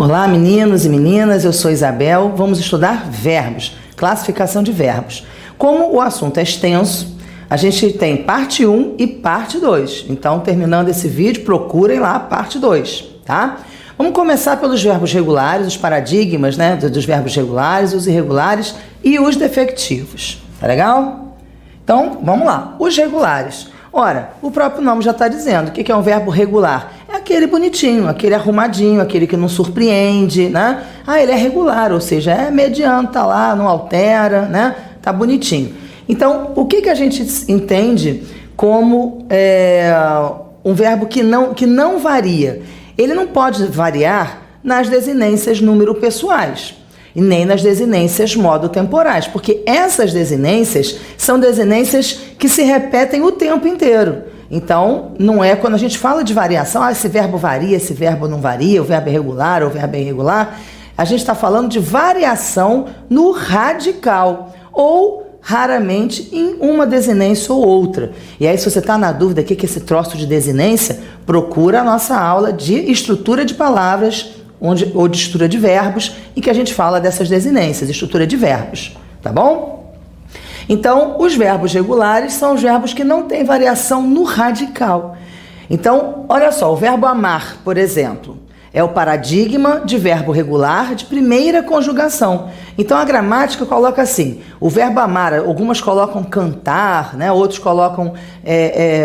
Olá, meninos e meninas, eu sou Isabel. Vamos estudar verbos, classificação de verbos. Como o assunto é extenso, a gente tem parte 1 e parte 2. Então, terminando esse vídeo, procurem lá a parte 2, tá? Vamos começar pelos verbos regulares, os paradigmas, né, dos verbos regulares, os irregulares e os defectivos. Tá legal? Então, vamos lá. Os regulares. Ora, o próprio nome já está dizendo. O que é um verbo regular? É aquele bonitinho, aquele arrumadinho, aquele que não surpreende, né? Ah, ele é regular, ou seja, é mediano, tá lá, não altera, né? Tá bonitinho. Então, o que a gente entende como um verbo que não varia? Ele não pode variar nas desinências número pessoais e nem nas desinências modo temporais, porque essas desinências são desinências que se repetem o tempo inteiro. Então, não é quando a gente fala de variação, esse verbo varia, esse verbo não varia, o verbo é regular, o verbo é irregular. A gente está falando de variação no radical ou raramente em uma desinência ou outra. E aí, se você está na dúvida o que é esse troço de desinência, procura a nossa aula de estrutura de palavras ou de estrutura de verbos, em que a gente fala dessas desinências, estrutura de verbos, tá bom? Então, os verbos regulares são os verbos que não têm variação no radical. Então, olha só, o verbo amar, por exemplo, é o paradigma de verbo regular de primeira conjugação. Então, a gramática coloca assim, o verbo amar, algumas colocam cantar, né? Outros colocam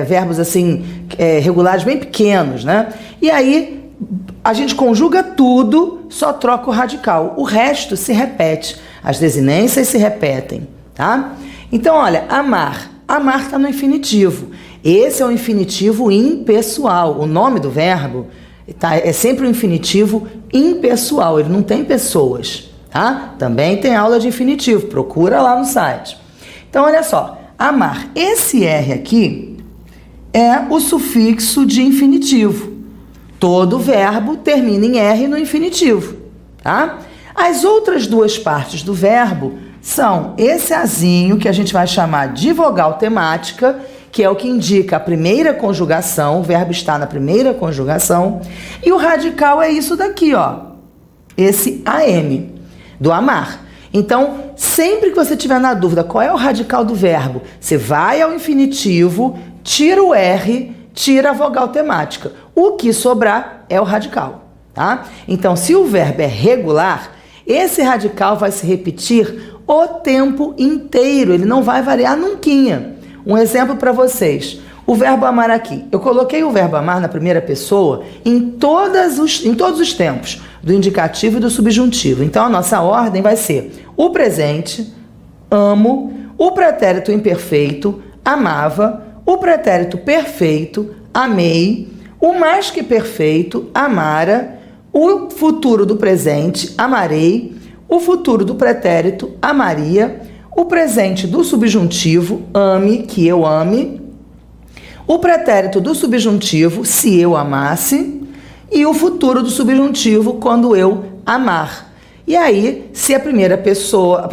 verbos assim, regulares bem pequenos, né? E aí, a gente conjuga tudo, só troca o radical. O resto se repete. As desinências se repetem, tá? Então, olha, amar. Amar está no infinitivo. Esse é o infinitivo impessoal. O nome do verbo é sempre um infinitivo impessoal. Ele não tem pessoas, tá? Também tem aula de infinitivo. Procura lá no site. Então, olha só. Amar. Esse R aqui é o sufixo de infinitivo. Todo verbo termina em R no infinitivo, tá? As outras duas partes do verbo são esse azinho, que a gente vai chamar de vogal temática, que é o que indica a primeira conjugação, o verbo está na primeira conjugação, e o radical é isso daqui, ó, esse AM, do amar. Então, sempre que você tiver na dúvida qual é o radical do verbo, você vai ao infinitivo, tira o R, tira a vogal temática. O que sobrar é o radical, tá? Então, se o verbo é regular, esse radical vai se repetir o tempo inteiro. Ele não vai variar nunquinha. Um exemplo para vocês. O verbo amar aqui. Eu coloquei o verbo amar na primeira pessoa em todos os tempos, do indicativo e do subjuntivo. Então, a nossa ordem vai ser o presente, amo, o pretérito imperfeito, amava, o pretérito perfeito, amei, o mais que perfeito, amara, o futuro do presente, amarei, o futuro do pretérito, amaria, o presente do subjuntivo, ame, que eu ame, o pretérito do subjuntivo, se eu amasse, e o futuro do subjuntivo, quando eu amar. E aí, se a primeira pessoa,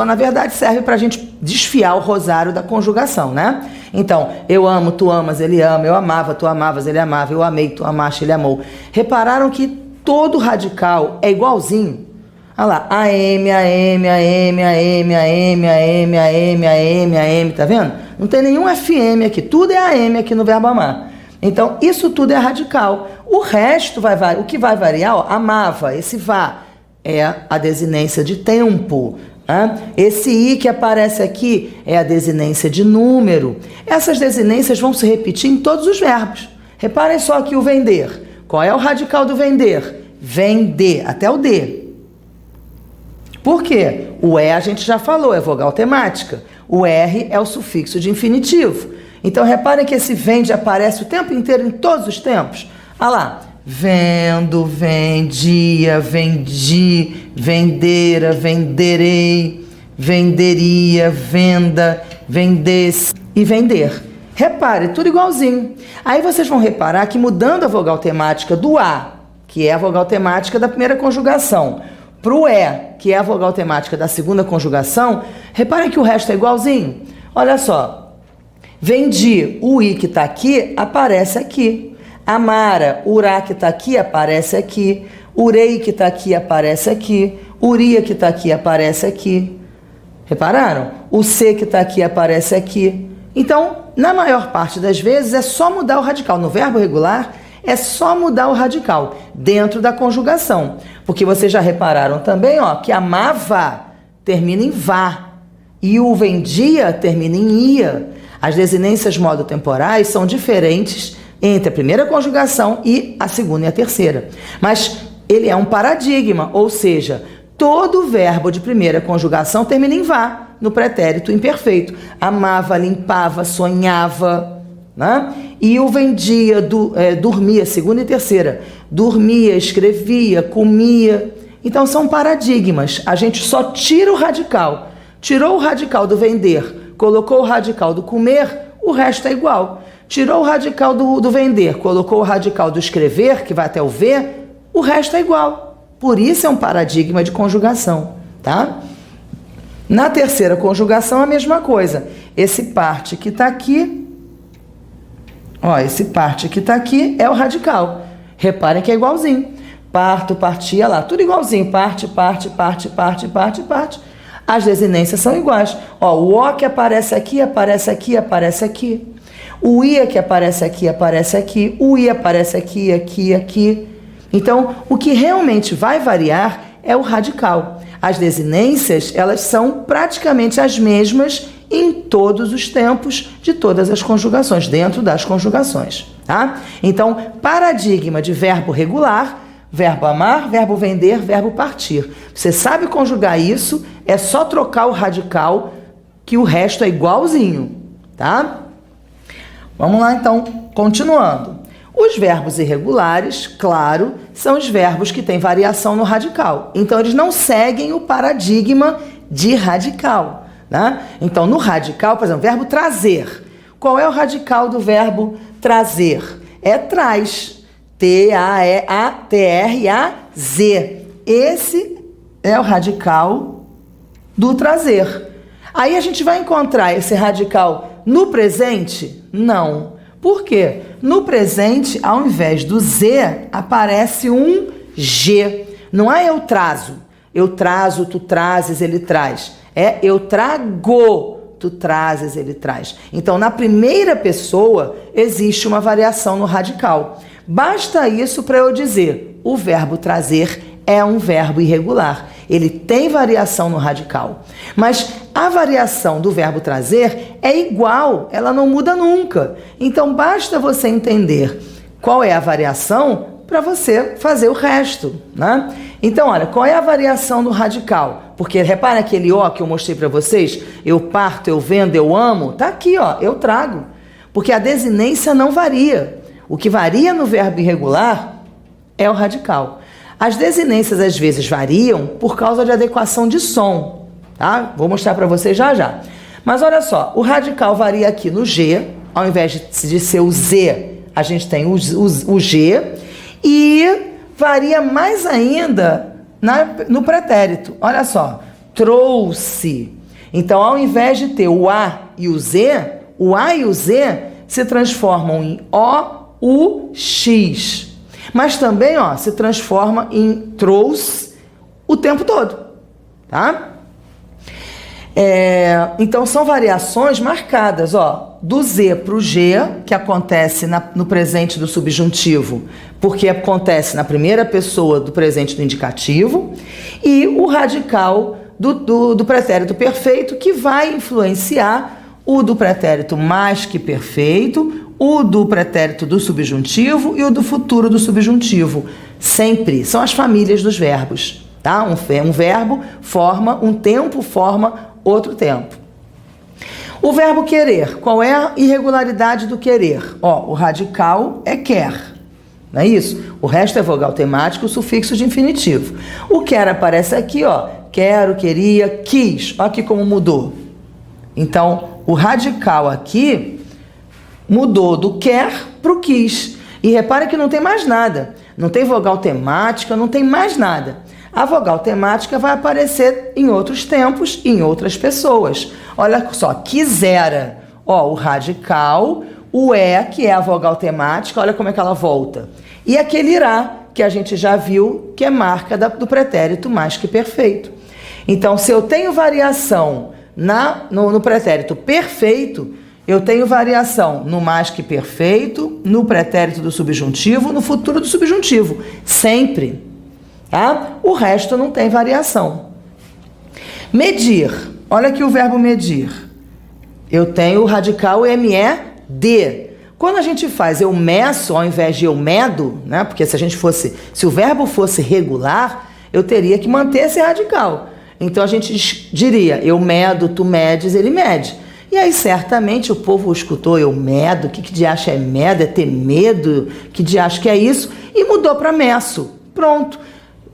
na verdade, serve para a gente desfiar o rosário da conjugação, né? Então, eu amo, tu amas, ele ama, eu amava, tu amavas, ele amava, eu amei, tu amaste, ele amou. Repararam que todo radical é igualzinho? Olha lá, AM, AM, AM, AM, AM, AM, AM, AM, AM, tá vendo? Não tem nenhum FM aqui, tudo é AM aqui no verbo amar. Então, isso tudo é radical. O resto vai variar, o que vai variar, ó, amava, esse vá, é a desinência de tempo. Né? Esse I que aparece aqui é a desinência de número. Essas desinências vão se repetir em todos os verbos. Reparem só aqui o vender. Qual é o radical do vender? Vender, até o D. Por quê? O E a gente já falou, é vogal temática. O R é o sufixo de infinitivo. Então, reparem que esse vende aparece o tempo inteiro em todos os tempos. Olha lá. Vendo, vendia, vendi, vendera, venderei, venderia, venda, vendesse e vender. Repare, tudo igualzinho. Aí vocês vão reparar que mudando a vogal temática do A, que é a vogal temática da primeira conjugação, para o E, que é a vogal temática da segunda conjugação, reparem que o resto é igualzinho. Olha só, vendi, o I que está aqui, aparece aqui. Amara, o Urá que está aqui, aparece aqui. Urei que está aqui aparece aqui. Uria que está aqui aparece aqui. Repararam? O C que está aqui aparece aqui. Então, na maior parte das vezes, é só mudar o radical. No verbo regular, é só mudar o radical dentro da conjugação. Porque vocês já repararam também, ó, que amava termina em vá e o vendia termina em ia. As desinências modo-temporais são diferentes entre a primeira conjugação e a segunda e a terceira. Mas ele é um paradigma, ou seja, todo verbo de primeira conjugação termina em vá, no pretérito imperfeito. Amava, limpava, sonhava, né? E o vendia, dormia, segunda e terceira. Dormia, escrevia, comia. Então são paradigmas. A gente só tira o radical. Tirou o radical do vender, colocou o radical do comer, o resto é igual. Tirou o radical do vender, colocou o radical do escrever, que vai até o V, o resto é igual. Por isso é um paradigma de conjugação, tá? Na terceira conjugação, a mesma coisa. Esse parte que está aqui, ó, esse parte que está aqui é o radical. Reparem que é igualzinho. Parto, partia lá, tudo igualzinho. Parte, parte, parte, parte, parte, parte. As desinências são iguais. Ó, o O que aparece aqui, aparece aqui, aparece aqui. O IA que aparece aqui, aparece aqui. O I aparece aqui, aqui, aqui. Então, o que realmente vai variar é o radical. As desinências, elas são praticamente as mesmas em todos os tempos de todas as conjugações, dentro das conjugações, tá? Então, paradigma de verbo regular, verbo amar, verbo vender, verbo partir. Você sabe conjugar isso, é só trocar o radical, que o resto é igualzinho, tá? Vamos lá, então, continuando. Os verbos irregulares, claro, são os verbos que têm variação no radical. Então, eles não seguem o paradigma de radical, né? Então, no radical, por exemplo, verbo trazer. Qual é o radical do verbo trazer? É traz. T-A-E-A-T-R-A-Z. Esse é o radical do trazer. Aí a gente vai encontrar esse radical no presente? Não. Por quê? No presente, ao invés do Z, aparece um G. Não é eu trazo. Eu trazo, tu trazes, ele traz. É eu trago, tu trazes, ele traz. Então, na primeira pessoa, existe uma variação no radical. Basta isso para eu dizer, o verbo trazer é um verbo irregular. Ele tem variação no radical. Mas a variação do verbo trazer é igual, ela não muda nunca. Então, basta você entender qual é a variação para você fazer o resto, né? Então, olha, qual é a variação do radical? Porque repara aquele O que eu mostrei para vocês, eu parto, eu vendo, eu amo, tá aqui, ó, eu trago. Porque a desinência não varia. O que varia no verbo irregular é o radical. As desinências às vezes variam por causa de adequação de som, tá? Vou mostrar para vocês já já. Mas olha só, o radical varia aqui no G, ao invés de ser o Z, a gente tem o G, e varia mais ainda no pretérito. Olha só, trouxe. Então, ao invés de ter o A e o Z se transformam em O, U, X. Mas também, ó, se transforma em trouxe o tempo todo, tá? Então, são variações marcadas, ó, do Z para o G, que acontece no presente do subjuntivo, porque acontece na primeira pessoa do presente do indicativo, e o radical do pretérito perfeito, que vai influenciar o do pretérito mais que perfeito, o do pretérito do subjuntivo e o do futuro do subjuntivo. Sempre. São as famílias dos verbos, tá? Um verbo forma, um tempo forma outro tempo. O verbo querer. Qual é a irregularidade do querer? Ó, o radical é quer. Não é isso? O resto é vogal temático, o sufixo de infinitivo. O quer aparece aqui, ó. Quero, queria, quis. Olha aqui como mudou. Então, o radical aqui mudou do quer para o quis. E repare que não tem mais nada. Não tem vogal temática, não tem mais nada. A vogal temática vai aparecer em outros tempos e em outras pessoas. Olha só, quisera. Ó, o radical, o que é a vogal temática, olha como é que ela volta. E aquele irá, que a gente já viu que é marca do pretérito mais que perfeito. Então, se eu tenho variação no pretérito perfeito, eu tenho variação no mais que perfeito, no pretérito do subjuntivo, no futuro do subjuntivo. Sempre. Tá? O resto não tem variação. Medir. Olha aqui o verbo medir. Eu tenho o radical MED. Quando a gente faz eu meço ao invés de eu medo, né? Porque se o verbo fosse regular, eu teria que manter esse radical. Então a gente diria eu medo, tu medes, ele mede. E aí certamente o povo escutou eu medo, que de acha é medo, é ter medo, que de acha que é isso, e mudou para meço. Pronto.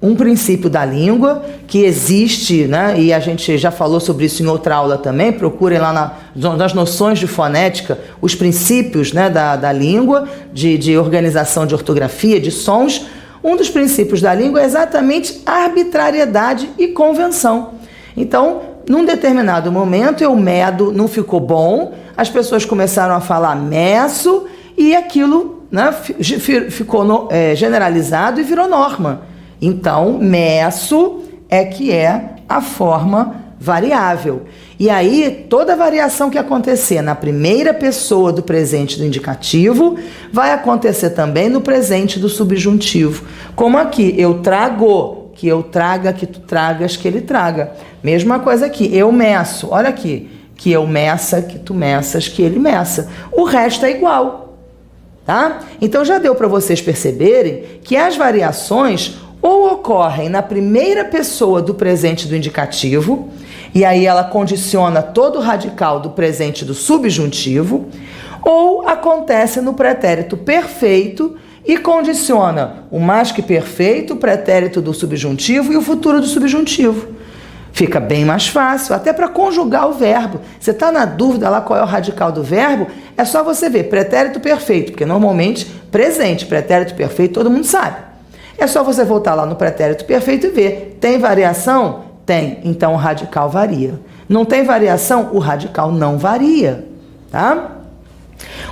Um princípio da língua que existe, né? E a gente já falou sobre isso em outra aula também, procurem lá nas noções de fonética, os princípios, né, da língua, de organização de ortografia, de sons. Um dos princípios da língua é exatamente arbitrariedade e convenção. Então, num determinado momento, eu medo, não ficou bom, as pessoas começaram a falar meço e aquilo, né, ficou generalizado e virou norma. Então, meço é que é a forma variável. E aí, toda variação que acontecer na primeira pessoa do presente do indicativo vai acontecer também no presente do subjuntivo. Como aqui, eu trago, que eu traga, que tu tragas, que ele traga. Mesma coisa aqui, eu meço, olha aqui, que eu meça, que tu meças, que ele meça. O resto é igual, tá? Então, já deu para vocês perceberem que as variações ou ocorrem na primeira pessoa do presente do indicativo, e aí ela condiciona todo o radical do presente do subjuntivo, ou acontece no pretérito perfeito e condiciona o mais que perfeito, o pretérito do subjuntivo e o futuro do subjuntivo. Fica bem mais fácil, até para conjugar o verbo. Você está na dúvida lá qual é o radical do verbo? É só você ver pretérito perfeito, porque normalmente presente, pretérito perfeito, todo mundo sabe. É só você voltar lá no pretérito perfeito e ver. Tem variação? Tem. Então o radical varia. Não tem variação? O radical não varia. Tá?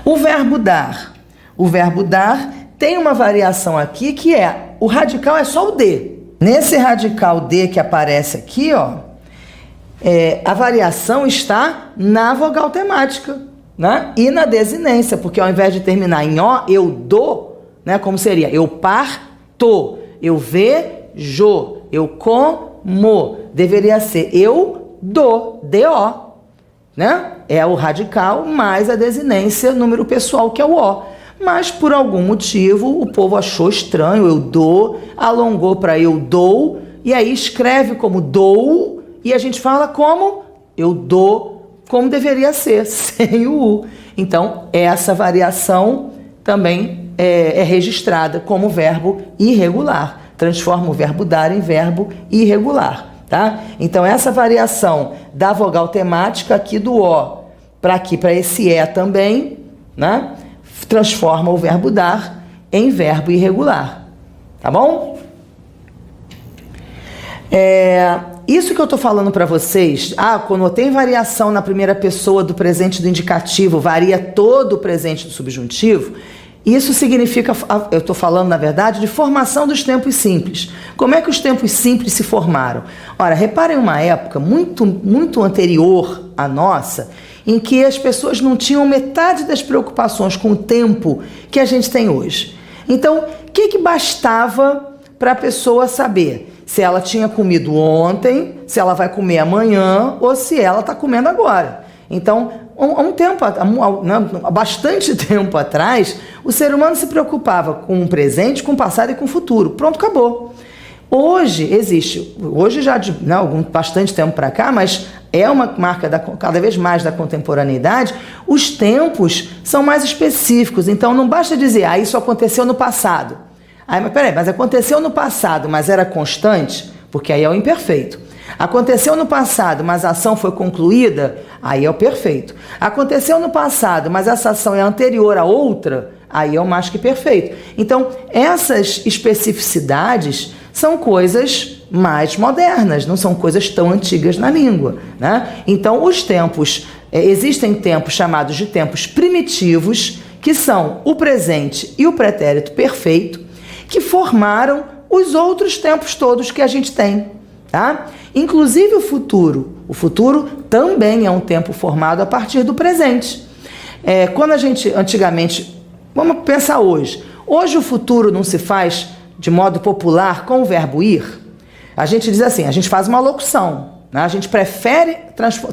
O verbo dar. O verbo dar tem uma variação aqui que é, o radical é só o D. Nesse radical D que aparece aqui, ó, a variação está na vogal temática, né? E na desinência, porque ao invés de terminar em O, eu dou, né? Como seria? Eu parto, eu vejo, eu como. Deveria ser eu dou, D-O, né? É o radical mais a desinência, número pessoal, que é o O. Mas por algum motivo o povo achou estranho, eu dou, alongou para eu dou, e aí escreve como dou, e a gente fala como eu dou, como deveria ser, sem o U. Então, essa variação também é registrada como verbo irregular. Transforma o verbo dar em verbo irregular, tá? Então, essa variação da vogal temática aqui do O para aqui, para esse E também, né? Transforma o verbo dar em verbo irregular, tá bom? Isso que eu estou falando para vocês, quando tem variação na primeira pessoa do presente do indicativo, varia todo o presente do subjuntivo, isso significa, eu estou falando na verdade, de formação dos tempos simples. Como é que os tempos simples se formaram? Ora, reparem uma época muito, muito anterior à nossa, em que as pessoas não tinham metade das preocupações com o tempo que a gente tem hoje. Então, o que bastava para a pessoa saber se ela tinha comido ontem, se ela vai comer amanhã ou se ela está comendo agora? Então, há bastante tempo atrás, o ser humano se preocupava com o presente, com o passado e com o futuro. Pronto, acabou. Hoje já de bastante tempo para cá, mas é uma marca cada vez mais da contemporaneidade, os tempos são mais específicos. Então não basta dizer, isso aconteceu no passado. Mas aconteceu no passado, mas era constante? Porque aí é o imperfeito. Aconteceu no passado, mas a ação foi concluída? Aí é o perfeito. Aconteceu no passado, mas essa ação é anterior a outra? Aí é o mais que perfeito. Então, essas especificidades são coisas mais modernas, não são coisas tão antigas na língua, né? Então, os tempos, existem tempos chamados de tempos primitivos, que são o presente e o pretérito perfeito, que formaram os outros tempos todos que a gente tem, tá? Inclusive o futuro. O futuro também é um tempo formado a partir do presente. Quando a gente, antigamente, vamos pensar hoje. Hoje o futuro não se faz de modo popular com o verbo ir. A gente diz assim, a gente faz uma locução, né? A gente prefere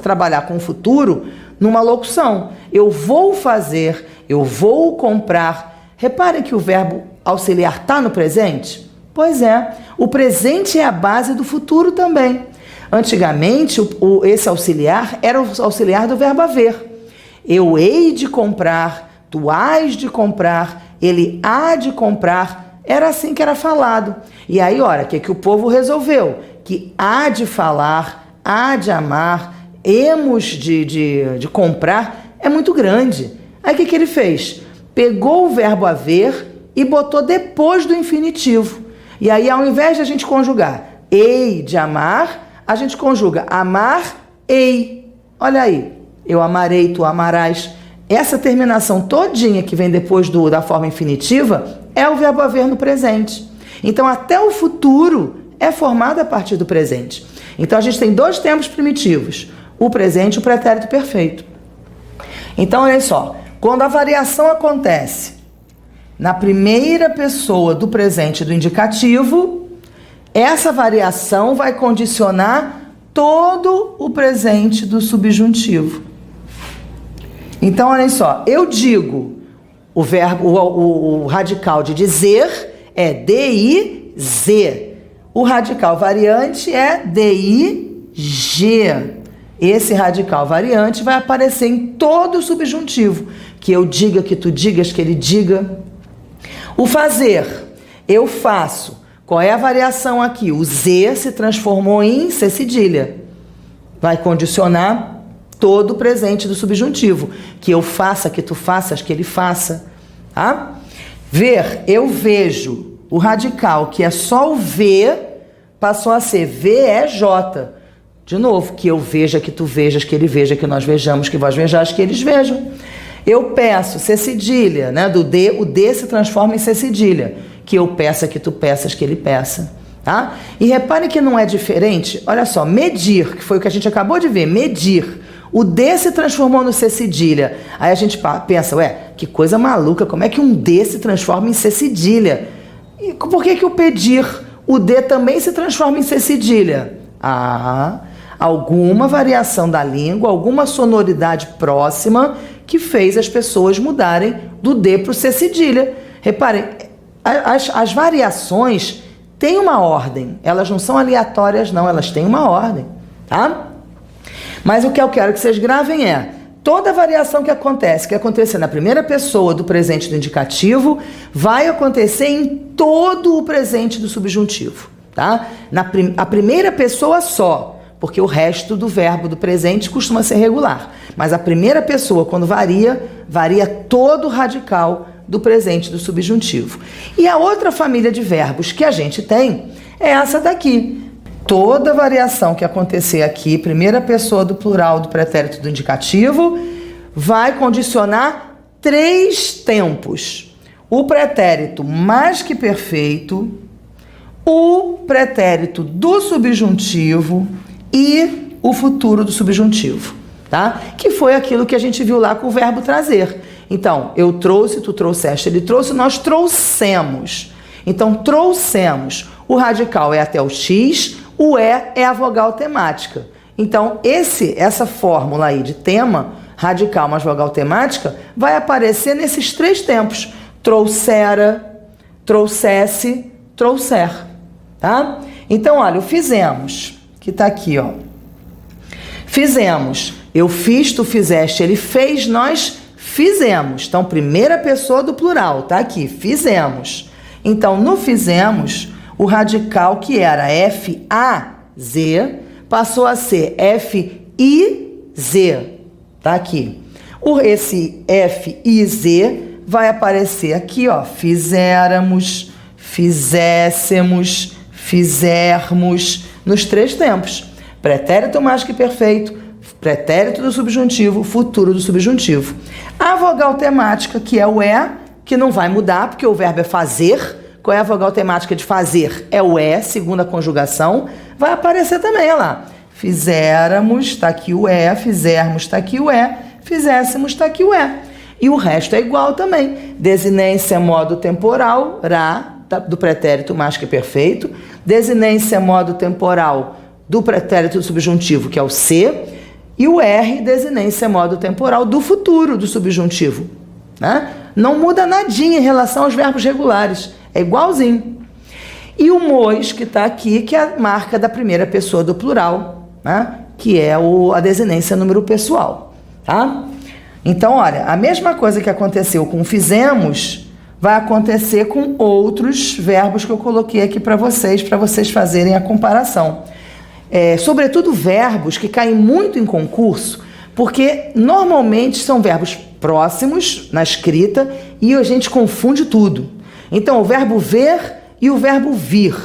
trabalhar com o futuro numa locução. Eu vou fazer, eu vou comprar. Reparem que o verbo auxiliar está no presente? Pois é, o presente é a base do futuro também. Antigamente, esse auxiliar era o auxiliar do verbo haver. Eu hei de comprar, tu hás de comprar, ele há de comprar. Era assim que era falado. E aí, olha, o que o povo resolveu? Que há de falar, há de amar, hemos de comprar, é muito grande. Aí o que ele fez? Pegou o verbo haver e botou depois do infinitivo. E aí, ao invés de a gente conjugar hei de amar, a gente conjuga amar-ei. Olha aí, eu amarei, tu amarás. Essa terminação todinha que vem depois da forma infinitiva é o verbo haver no presente. Então, até o futuro é formado a partir do presente. Então, a gente tem dois tempos primitivos, o presente e o pretérito perfeito. Então, olha só, quando a variação acontece na primeira pessoa do presente do indicativo, essa variação vai condicionar todo o presente do subjuntivo. Então, olha só, eu digo, o verbo, o radical de dizer é D-I-Z. O radical variante é D-I-G. Esse radical variante vai aparecer em todo o subjuntivo. Que eu diga, que tu digas, que ele diga. O fazer, eu faço. Qual é a variação aqui? O Z se transformou em C cedilha. Vai condicionar todo o presente do subjuntivo. Que eu faça, que tu faças, que ele faça. Tá? Ver, eu vejo. O radical, que é só o V, passou a ser V-E-J. De novo, que eu veja, que tu vejas, que ele veja, que nós vejamos, que vós vejais, que eles vejam. Eu peço, C cedilha, né? Do D, o D se transforma em C cedilha. Que eu peça, que tu peças, que ele peça. Tá? E repare que não é diferente. Olha só, medir, que foi o que a gente acabou de ver, medir. O D se transformou no C cedilha. Aí a gente pensa, que coisa maluca, como é que um D se transforma em C cedilha? E por que o pedir, o D também se transforma em C cedilha? Alguma variação da língua, alguma sonoridade próxima que fez as pessoas mudarem do D para o C cedilha. Reparem, as variações têm uma ordem, elas não são aleatórias não, elas têm uma ordem, tá? Mas o que eu quero que vocês gravem é, toda variação que acontecer na primeira pessoa do presente do indicativo, vai acontecer em todo o presente do subjuntivo, tá? A primeira pessoa só, porque o resto do verbo do presente costuma ser regular. Mas a primeira pessoa, quando varia todo o radical do presente do subjuntivo. E a outra família de verbos que a gente tem é essa daqui. Toda variação que acontecer aqui, primeira pessoa do plural do pretérito do indicativo, vai condicionar 3 tempos. O pretérito mais que perfeito, o pretérito do subjuntivo e o futuro do subjuntivo, tá? Que foi aquilo que a gente viu lá com o verbo trazer. Então, eu trouxe, tu trouxeste, ele trouxe, nós trouxemos. Então, trouxemos. O radical é até o X, o E é a vogal temática. Então, essa fórmula aí de tema, radical mais vogal temática, vai aparecer nesses 3 tempos. Trouxera, trouxesse, trouxer, tá? Então, olha, o fizemos, que tá aqui, ó. Fizemos. Eu fiz, tu fizeste, ele fez, nós fizemos. Então, primeira pessoa do plural, tá aqui, fizemos. Então, no fizemos, o radical que era F-A-Z passou a ser F-I-Z, tá aqui. Esse F-I-Z vai aparecer aqui, ó, fizéramos, fizéssemos, fizermos, nos 3 tempos. Pretérito mais que perfeito, pretérito do subjuntivo, futuro do subjuntivo. A vogal temática, que é o E, que não vai mudar, porque o verbo é fazer, qual é a vogal temática de fazer? É o é, segunda conjugação. Vai aparecer também, olha lá. Fizéramos, está aqui o é. Fizermos, está aqui o é. Fizéssemos, está aqui o é. E o resto é igual também. Desinência modo temporal, ra, do pretérito mais que perfeito. Desinência modo temporal do pretérito subjuntivo, que é o se. E o R, desinência modo temporal do futuro do subjuntivo. Né? Não muda nadinha em relação aos verbos regulares. É igualzinho. E o mos, que está aqui, que é a marca da primeira pessoa do plural, né? Que é a desinência número pessoal. Tá? Então, olha, a mesma coisa que aconteceu com fizemos, vai acontecer com outros verbos que eu coloquei aqui para vocês fazerem a comparação. Sobretudo verbos que caem muito em concurso, porque normalmente são verbos próximos na escrita e a gente confunde tudo. Então, o verbo ver e o verbo vir.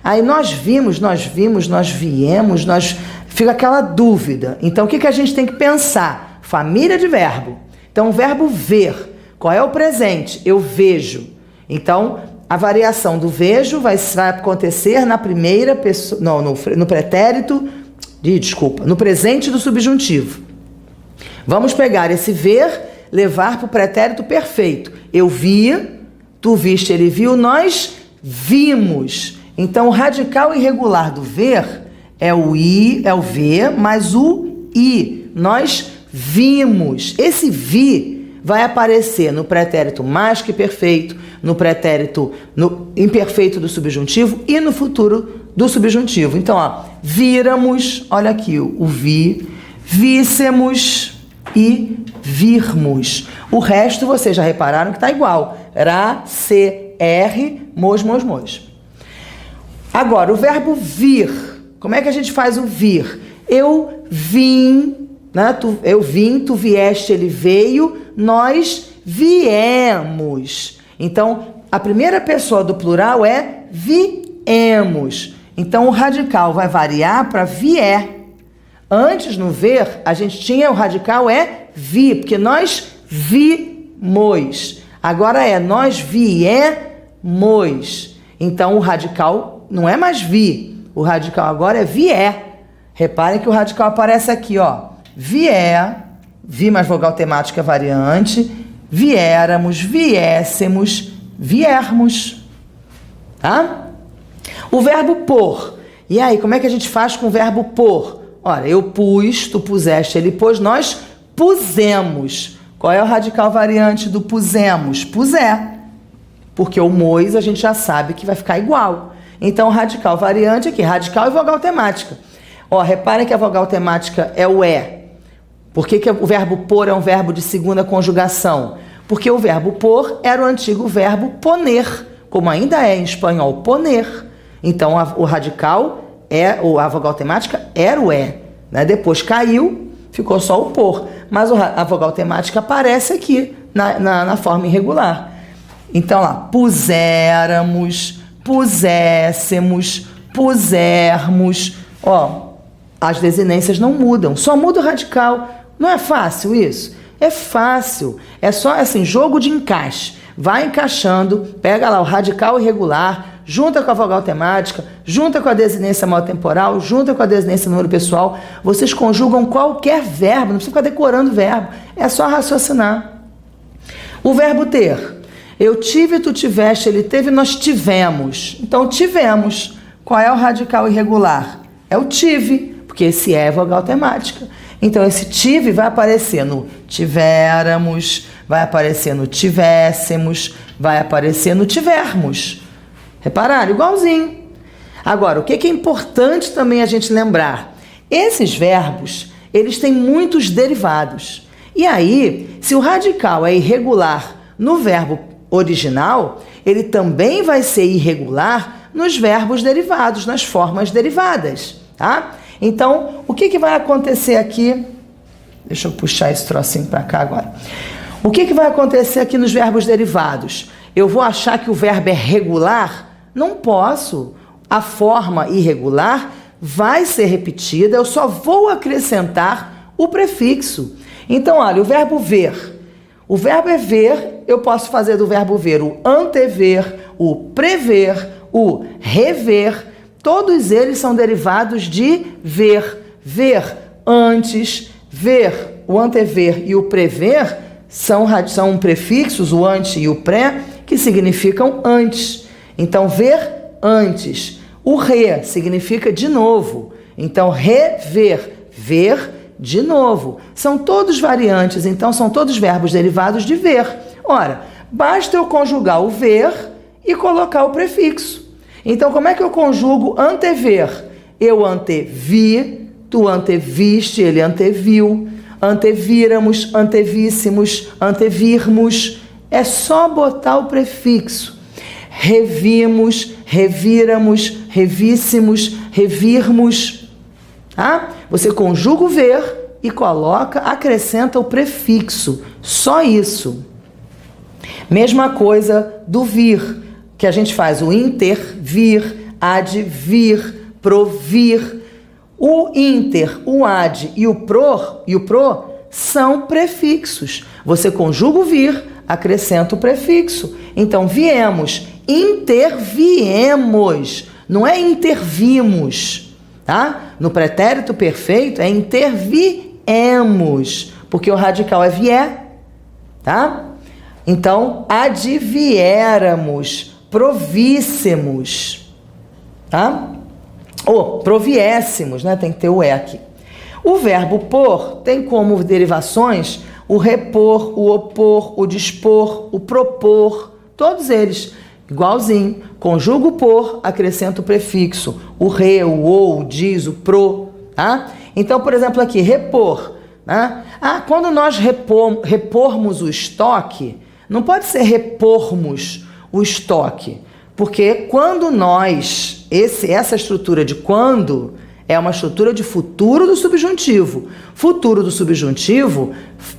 Aí nós vimos, nós viemos, fica aquela dúvida. Então, o que a gente tem que pensar? Família de verbo. Então, o verbo ver, qual é o presente? Eu vejo. Então, a variação do vejo vai acontecer na primeira pessoa, no pretérito, no presente do subjuntivo. Vamos pegar esse ver, levar para o pretérito perfeito. Eu vi, tu viste, ele viu, nós vimos. Então, o radical irregular do ver é o i, é o ver, mais o i. Nós vimos. Esse vi vai aparecer no pretérito mais que perfeito, no pretérito no imperfeito do subjuntivo e no futuro do subjuntivo. Então, ó, víramos, olha aqui o vi, víssemos e virmos. O resto vocês já repararam que está igual. Ra, se, r, mos. Agora, o verbo vir. Como é que a gente faz o vir? Eu vim, né? Eu vim, tu vieste, ele veio, nós viemos. Então, a primeira pessoa do plural é viemos. Então, o radical vai variar para vier. Antes, no ver, a gente tinha o radical vi, porque nós vimos. Agora nós viemos. Então, o radical não é mais vi. O radical agora é vier. Reparem que o radical aparece aqui, ó. Vier, vi mais vogal temática variante, viéramos, viéssemos, viermos. Tá? O verbo pôr. E aí, como é que a gente faz com o verbo pôr? Olha, eu pus, tu puseste, ele pôs, nós pusemos. Qual é o radical variante do pusemos? Puser. Porque o mos a gente já sabe que vai ficar igual. Então, o radical variante aqui, radical e vogal temática. Ó, reparem que a vogal temática é o é. Por que o verbo pôr é um verbo de segunda conjugação? Porque o verbo pôr era o antigo verbo poner, como ainda é em espanhol, poner. Então, o radical, a vogal temática era o é. Né? Depois caiu, ficou só o pôr. Mas a vogal temática aparece aqui, na forma irregular. Então, lá, puséramos, puséssemos, pusermos. Ó, as desinências não mudam, só muda o radical. Não é fácil isso? É fácil. É só assim, jogo de encaixe. Vai encaixando, pega lá o radical irregular, junta com a vogal temática, junta com a desinência mal temporal, junta com a desinência número pessoal. Vocês conjugam qualquer verbo, não precisa ficar decorando o verbo. É só raciocinar. O verbo ter. Eu tive, tu tiveste, ele teve, nós tivemos. Então, tivemos. Qual é o radical irregular? É o tive, porque esse é vogal temática. Então, esse tive vai aparecer no tivéramos, vai aparecer no tivéssemos, vai aparecer no tivermos. Repararam? Igualzinho. Agora, o que é importante também a gente lembrar? Esses verbos, eles têm muitos derivados. E aí, se o radical é irregular no verbo original, ele também vai ser irregular nos verbos derivados, nas formas derivadas, tá? Então, o que vai acontecer aqui? Deixa eu puxar esse trocinho para cá agora. O que vai acontecer aqui nos verbos derivados? Eu vou achar que o verbo é regular? Não posso. A forma irregular vai ser repetida, eu só vou acrescentar o prefixo. Então, olha, o verbo ver. O verbo é ver, eu posso fazer do verbo ver o antever, o prever, o rever. Todos eles são derivados de ver. Ver antes, ver, o antever e o prever são prefixos, o ante e o pré, que significam antes. Então, ver antes. O re significa de novo. Então, rever, ver de novo. São todos variantes, então são todos verbos derivados de ver. Ora, basta eu conjugar o ver e colocar o prefixo. Então, como é que eu conjugo antever? Eu antevi, tu anteviste, ele anteviu, antevíramos, antevíssemos, antevirmos. É só botar o prefixo. Revimos, revíramos, revíssemos, revirmos. Tá? Você conjuga o ver e acrescenta o prefixo. Só isso. Mesma coisa do vir, que a gente faz o intervir, advir, provir. O inter, o ad e o pro são prefixos. Você conjuga o vir, acrescenta o prefixo. Então, viemos, interviemos, não é intervimos. Tá? No pretérito perfeito é interviemos, porque o radical é vier, tá? Então, adviéramos, províssemos, tá? Ou proviéssemos, né? Tem que ter o E aqui. O verbo pôr tem como derivações o repor, o opor, o dispor, o propor, todos eles. Igualzinho, conjuga o por, acrescenta o prefixo, o re, o ou, o diz, o pro, tá? Então, por exemplo, aqui, repor, né? Quando nós repormos o estoque, não pode ser repormos o estoque, porque quando nós, essa estrutura de quando é uma estrutura de futuro do subjuntivo. Futuro do subjuntivo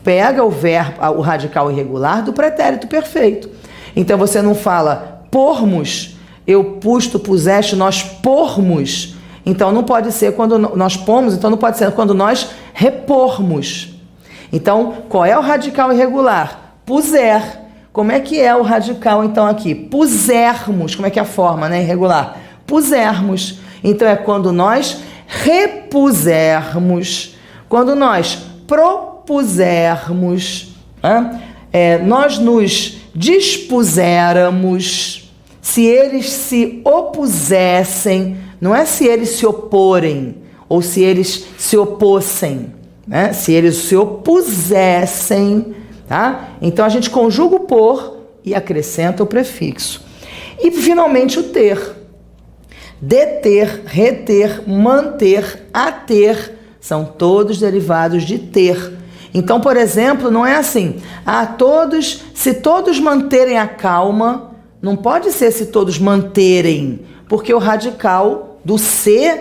pega o verbo, o radical irregular do pretérito perfeito. Então, você não fala pormos, eu pus, tu puseste, nós pormos. Então, não pode ser quando nós pomos, então não pode ser quando nós repormos. Então, qual é o radical irregular? Puser. Como é que é o radical, então, aqui? Pusermos. Como é que é a forma, né? Irregular. Pusermos. Então, é quando nós repusermos, quando nós propusermos, né? Nós nos dispuséramos, se eles se opusessem, não é se eles se oporem, ou se eles se opossem, né? Se eles se opusessem, tá? Então a gente conjuga o por e acrescenta o prefixo. E finalmente o ter. Deter, reter, manter, ater, são todos derivados de ter. Então, por exemplo, não é assim, se todos manterem a calma, não pode ser se todos manterem, porque o radical do se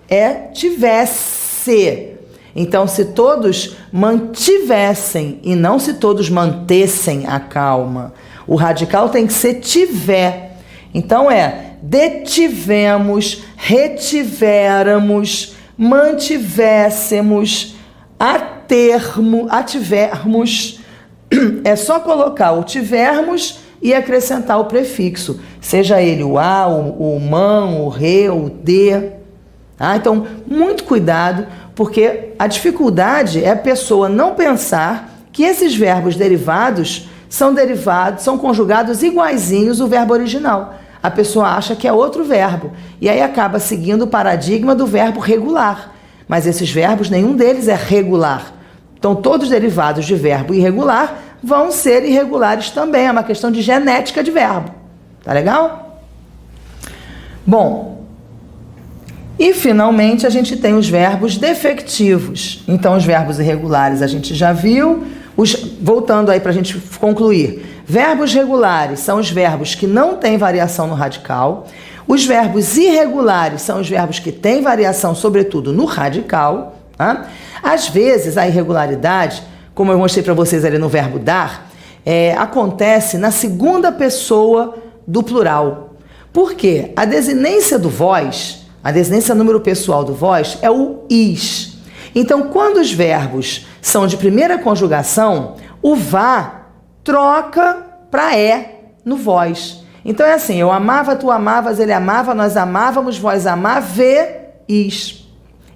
é tivesse. Então, se todos mantivessem e não se todos mantessem a calma, o radical tem que ser tiver. Então, detivemos, retivéramos, mantivéssemos, ativermos, é só colocar o tivermos e acrescentar o prefixo, seja ele o a, o man, o re, o de. Então, muito cuidado, porque a dificuldade é a pessoa não pensar que esses verbos derivados são conjugados iguaizinhos ao verbo original. A pessoa acha que é outro verbo, e aí acaba seguindo o paradigma do verbo regular. Mas esses verbos, nenhum deles é regular. Então, todos derivados de verbo irregular vão ser irregulares também. É uma questão de genética de verbo. Tá legal? Bom, e finalmente a gente tem os verbos defectivos. Então, os verbos irregulares a gente já viu. Voltando aí para a gente concluir. Verbos regulares são os verbos que não têm variação no radical. Os verbos irregulares são os verbos que têm variação, sobretudo, no radical. Tá? Às vezes, a irregularidade, como eu mostrei para vocês ali no verbo dar, acontece na segunda pessoa do plural. Por quê? A desinência do vós, a desinência número pessoal do vós, é o is. Então, quando os verbos são de primeira conjugação, o vá troca para no vós. Então é assim, eu amava, tu amavas, ele amava, nós amávamos, vós amáveis.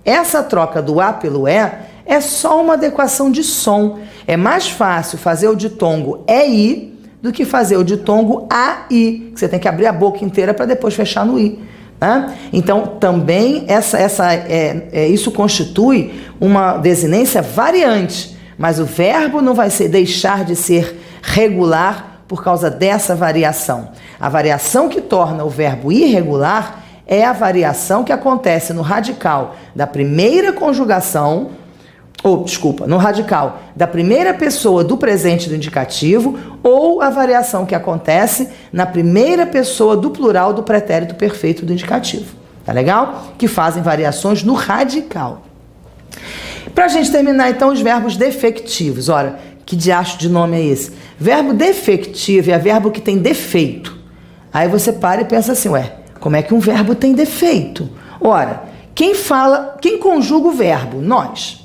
Essa troca do A pelo é só uma adequação de som. É mais fácil fazer o ditongo I do que fazer o ditongo AI, que você tem que abrir a boca inteira para depois fechar no I. Né? Então, também isso constitui uma desinência variante, mas o verbo não vai deixar de ser regular por causa dessa variação. A variação que torna o verbo irregular é a variação que acontece no radical da primeira conjugação, no radical da primeira pessoa do presente do indicativo, ou a variação que acontece na primeira pessoa do plural do pretérito perfeito do indicativo. Tá legal? Que fazem variações no radical. Pra gente terminar, então, os verbos defectivos. Ora, que diacho de nome é esse? Verbo defectivo é verbo que tem defeito. Aí você para e pensa assim, como é que um verbo tem defeito? Ora, quem conjuga o verbo? Nós.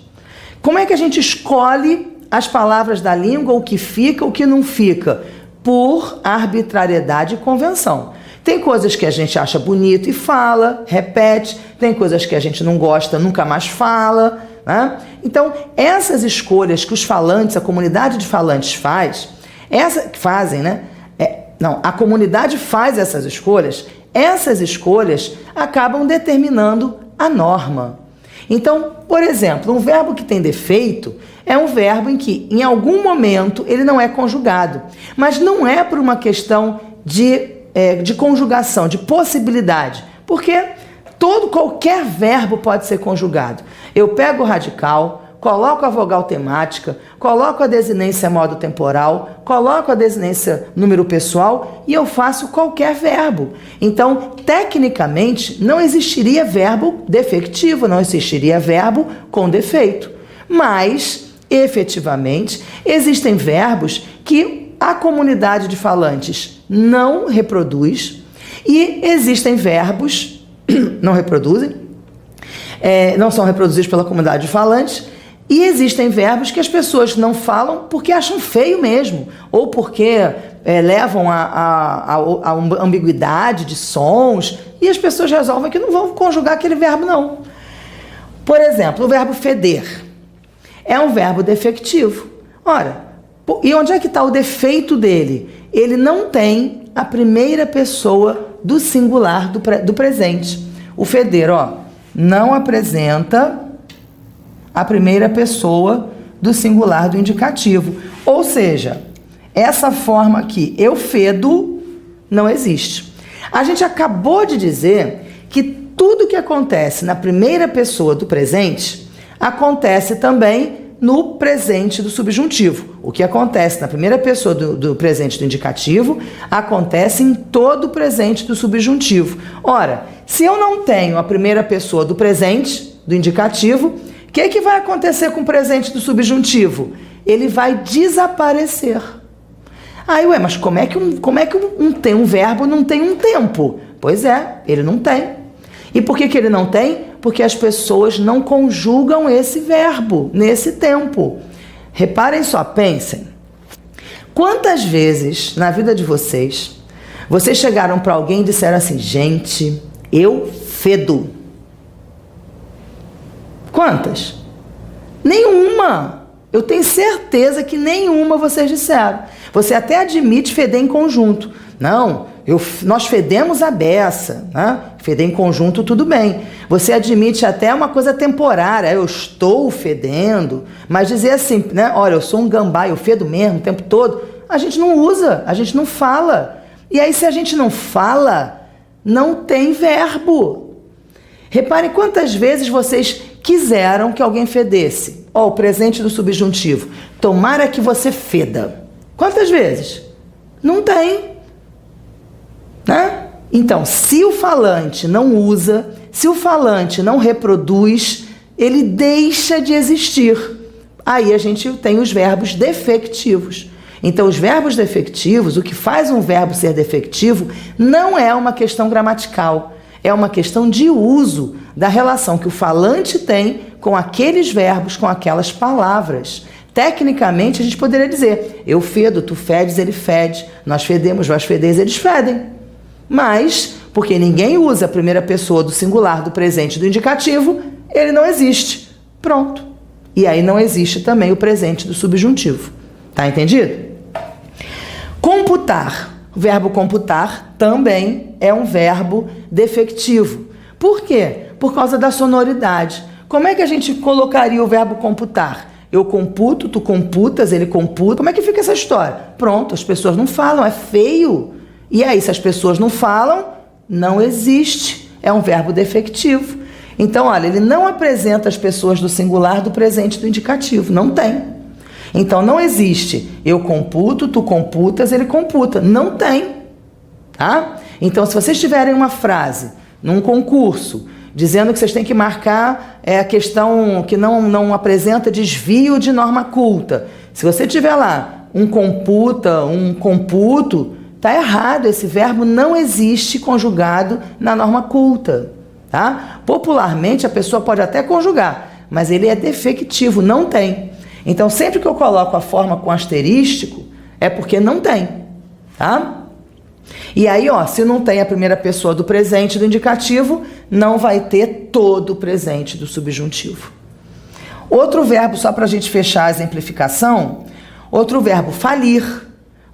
Como é que a gente escolhe as palavras da língua, o que fica, o que não fica? Por arbitrariedade e convenção. Tem coisas que a gente acha bonito e fala, repete. Tem coisas que a gente não gosta, nunca mais fala. Né? Então, essas escolhas que os falantes, a comunidade de falantes a comunidade faz essas escolhas acabam determinando a norma. Então, por exemplo, um verbo que tem defeito é um verbo em que, em algum momento, ele não é conjugado. Mas não é por uma questão de conjugação, de possibilidade. Porque qualquer verbo pode ser conjugado. Eu pego o radical, coloco a vogal temática, coloco a desinência modo temporal, coloco a desinência número pessoal e eu faço qualquer verbo. Então, tecnicamente, não existiria verbo defectivo, não existiria verbo com defeito. Mas, efetivamente, existem verbos que a comunidade de falantes não reproduz e existem verbos não reproduzem, não são reproduzidos pela comunidade de falantes. E existem verbos que as pessoas não falam porque acham feio mesmo, ou porque levam a ambiguidade de sons, e as pessoas resolvem que não vão conjugar aquele verbo, não. Por exemplo, o verbo feder é um verbo defectivo. Ora, e onde é que está o defeito dele? Ele não tem a primeira pessoa do singular do presente. O feder, não apresenta a primeira pessoa do singular do indicativo. Ou seja, essa forma aqui, eu fedo, não existe. A gente acabou de dizer que tudo que acontece na primeira pessoa do presente acontece também no presente do subjuntivo. O que acontece na primeira pessoa do presente do indicativo acontece em todo o presente do subjuntivo. Ora, se eu não tenho a primeira pessoa do presente do indicativo, o que vai acontecer com o presente do subjuntivo? Ele vai desaparecer. Aí, mas como é que um verbo não tem um tempo? Pois é, ele não tem. E por que ele não tem? Porque as pessoas não conjugam esse verbo nesse tempo. Reparem só, pensem. Quantas vezes na vida de vocês chegaram para alguém e disseram assim, gente, eu fedo? Quantas? Nenhuma. Eu tenho certeza que nenhuma vocês disseram. Você até admite feder em conjunto. Não, nós fedemos a beça, né? Feder em conjunto, tudo bem. Você admite até uma coisa temporária, eu estou fedendo, mas dizer assim, né? Olha, eu sou um gambá, eu fedo mesmo o tempo todo. A gente não usa, a gente não fala. E aí, se a gente não fala, não tem verbo. Reparem quantas vezes vocês quiseram que alguém fedesse. O presente do subjuntivo. Tomara que você feda. Quantas vezes? Não tem. Né? Então, se o falante não usa, se o falante não reproduz, ele deixa de existir. Aí a gente tem os verbos defectivos. Então, os verbos defectivos, o que faz um verbo ser defectivo, não é uma questão gramatical, é uma questão de uso da relação que o falante tem com aqueles verbos, com aquelas palavras. Tecnicamente, a gente poderia dizer: eu fedo, tu fedes, ele fede. Nós fedemos, vós fedeis, eles fedem. Mas, porque ninguém usa a primeira pessoa do singular, do presente, do indicativo, ele não existe. Pronto. E aí não existe também o presente do subjuntivo. Tá entendido? Computar. O verbo computar também é um verbo defectivo. Por quê? Por causa da sonoridade. Como é que a gente colocaria o verbo computar? Eu computo, tu computas, ele computa. Como é que fica essa história? Pronto, as pessoas não falam, é feio. E aí, se as pessoas não falam, não existe. É um verbo defectivo. Então, olha, ele não apresenta as pessoas do singular, do presente, do indicativo. Não tem. Então, não existe eu computo, tu computas, ele computa. Não tem. Tá? Então, se vocês tiverem uma frase num concurso dizendo que vocês têm que marcar a questão que não apresenta desvio de norma culta. Se você tiver lá um computa, um computo, tá errado. Esse verbo não existe conjugado na norma culta. Tá? Popularmente, a pessoa pode até conjugar, mas ele é defectivo, não tem. Então, sempre que eu coloco a forma com asterístico, é porque não tem. Tá? E aí, ó, se não tem a primeira pessoa do presente do indicativo, não vai ter todo o presente do subjuntivo. Outro verbo, só para a gente fechar a exemplificação, outro verbo, falir.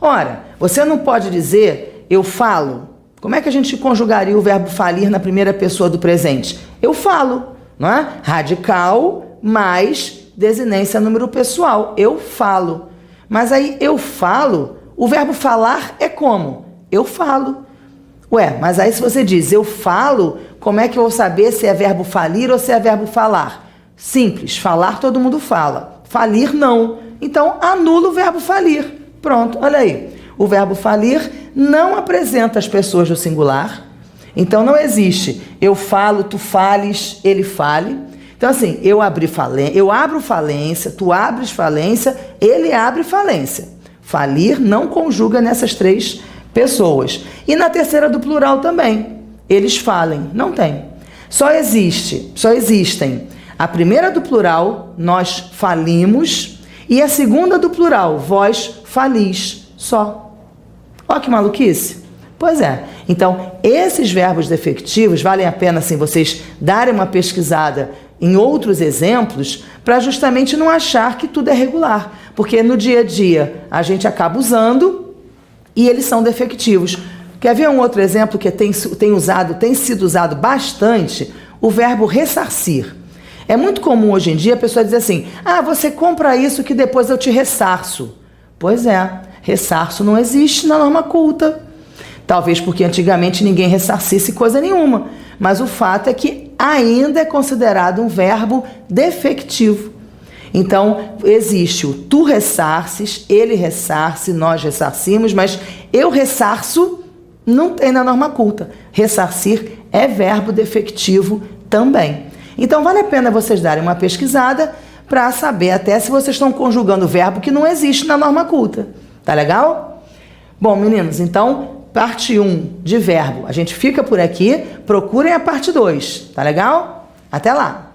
Ora, você não pode dizer eu falo. Como é que a gente conjugaria o verbo falir na primeira pessoa do presente? Eu falo, não é? Radical mais desinência número pessoal. Eu falo. Mas aí eu falo, o verbo falar é como? Eu falo. Ué, mas aí se você diz eu falo, como é que eu vou saber se é verbo falir ou se é verbo falar? Simples, falar todo mundo fala, falir não. Então anula o verbo falir. Pronto, olha aí. O verbo falir não apresenta as pessoas do singular. Então não existe eu falo, tu fales, ele fale. Então assim, eu abro falência, tu abres falência, ele abre falência. Falir não conjuga nessas três pessoas. E na terceira do plural também. Eles falem. Não tem. Só existem a primeira do plural, nós falimos, e a segunda do plural, vós falis. Só. Ó que maluquice. Pois é. Então, esses verbos defectivos, valem a pena assim, vocês darem uma pesquisada em outros exemplos, para justamente não achar que tudo é regular. Porque no dia a dia a gente acaba usando e eles são defectivos. Quer ver um outro exemplo que tem sido usado bastante? O verbo ressarcir. É muito comum hoje em dia a pessoa dizer assim: ah, você compra isso que depois eu te ressarço. Pois é, ressarço não existe na norma culta. Talvez porque antigamente ninguém ressarcisse coisa nenhuma. Mas o fato é que ainda é considerado um verbo defectivo. Então, existe o tu ressarces, ele ressarce, nós ressarcimos, mas eu ressarço não tem na norma culta. Ressarcir é verbo defectivo também. Então, vale a pena vocês darem uma pesquisada para saber até se vocês estão conjugando verbo que não existe na norma culta. Tá legal? Bom, meninos, então, parte 1 de verbo. A gente fica por aqui, procurem a parte 2. Tá legal? Até lá!